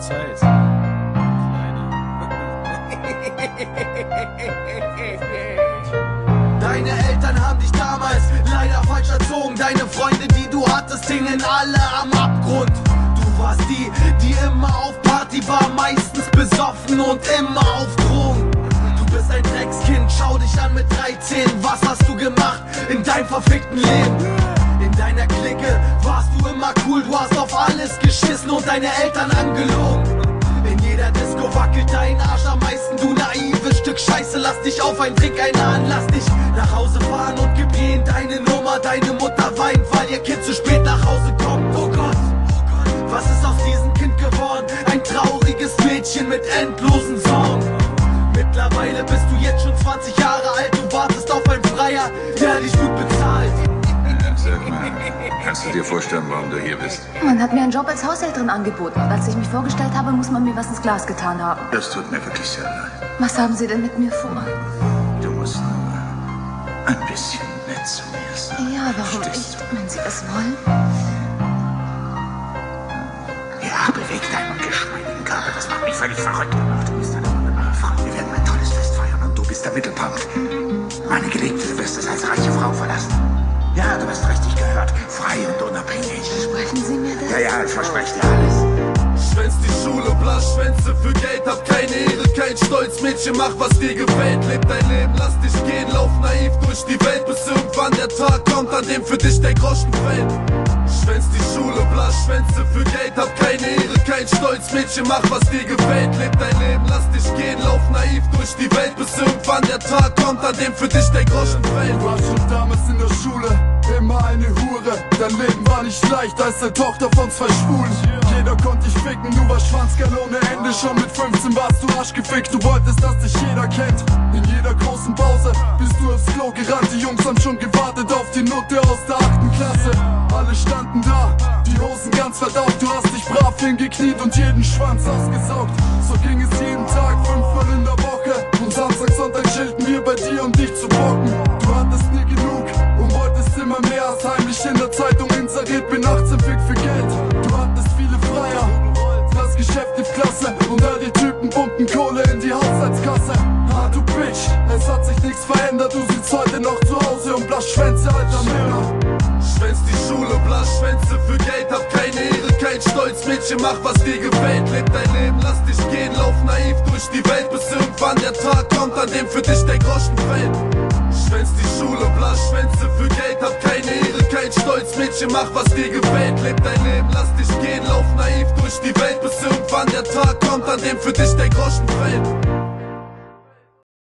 Zeit. Deine Eltern haben dich damals leider falsch erzogen. Deine Freunde, die du hattest, hingen alle am Abgrund. Du warst die, die immer auf Party war, meistens besoffen und immer auf Drogen. Du bist ein Dreckskind, schau dich an mit 13. Was hast du gemacht in deinem verfickten Leben? In deiner Clique warst du immer cool, du hast auf alles geschissen und deine Eltern angelogen. In jeder Disco wackelt dein Arsch am meisten, du naives Stück Scheiße. Lass dich auf ein Trink einladen, lass dich nach Hause fahren und gib ihnen deine Nummer. Deine Mutter weint, weil ihr Kind zu spät nach Hause kommt. Oh Gott, was ist aus diesem Kind geworden? Ein trauriges Mädchen mit endlosen Sorgen. Mittlerweile bist du jetzt schon 20 Jahre alt, du wartest auf einen Freier, der dich gut bezahlt. Sag mal, kannst du dir vorstellen, warum du hier bist? Man hat mir einen Job als Haushälterin angeboten und als ich mich vorgestellt habe, muss man mir was ins Glas getan haben. Das tut mir wirklich sehr leid. Was haben Sie denn mit mir vor? Du musst nur ein bisschen nett zu mir sein. Ja, warum Verstehst nicht, wenn Sie es wollen? Ja, beweg deinen geschmeidigen Körper, das macht mich völlig verrückt. Du bist eine wunderbare Frau. Wir werden ein tolles Fest feiern und du bist der Mittelpunkt. Meine Geliebte, du wirst es als reiche Frau verlassen. Ja, du hast richtig gehört. Frei und unabhängig. Versprechen Sie mir das? Ja, ja, ich verspreche dir alles. Schwänz die Schule, Blaschwänze für Geld, hab keine Ehre, kein Stolz. Mädchen, mach was dir gefällt, leb dein Leben, lass dich gehen, lauf naiv durch die Welt, bis irgendwann der Tag kommt, an dem für dich der Groschen fällt. Schwänz die Schule, Blaschwänze für Geld, hab keine Ehre, kein Stolz. Mädchen, mach was dir gefällt, leb dein Leben, lass dich gehen, lauf naiv durch die Welt, bis irgendwann der Tag kommt, an dem für dich der Groschen fällt. Du warst schon damals in der Schule immer eine Hure. Dein Leben war nicht leicht als der Tochter von zwei Schwulen. Jeder konnte dich ficken, du warst Schwanzkerl ohne Ende. Schon mit 15 warst du arschgefickt, du wolltest, dass dich jeder kennt. In jeder großen Pause bist du aufs Klo gerannt. Die Jungs haben schon gewartet auf die Note aus der 8. Klasse. Alle standen da, die Hosen ganz verdaut. Du hast dich brav hingekniet und jeden Schwanz ausgesaugt. So ging es jeden Tag, 5-mal in der Woche. Und Samstag, Sonntag chillten wir bei dir, um dich zu bocken. Du hattest nie genug und wolltest immer mehr, als heimlich in der Zeitung inseriert, bin 18 fick für Geld. Du hattest viele Freier, das Geschäft lief klasse und all die Typen pumpen Kohle in die Haushaltskasse. Ah, du Bitch, es hat sich nichts verändert, du sitzt heute noch zu Hause und blass Schwänze alter Männer. Schwänz die Schule, Blaschwänze für Geld, hab keine Ehre, kein Stolz. Mädchen, mach was dir gefällt, leb dein Leben, lass dich gehen, lauf naiv durch die Welt, bis irgendwann der Tag kommt, an dem für dich der Groschen fällt. Schwänz die Schule, Blaschwänze für Geld, hab keine Ehre, kein Stolz. Mädchen, mach was dir gefällt, leb dein Leben, lass dich gehen, lauf naiv durch die Welt, bis irgendwann der Tag kommt, an dem für dich der Groschen fällt.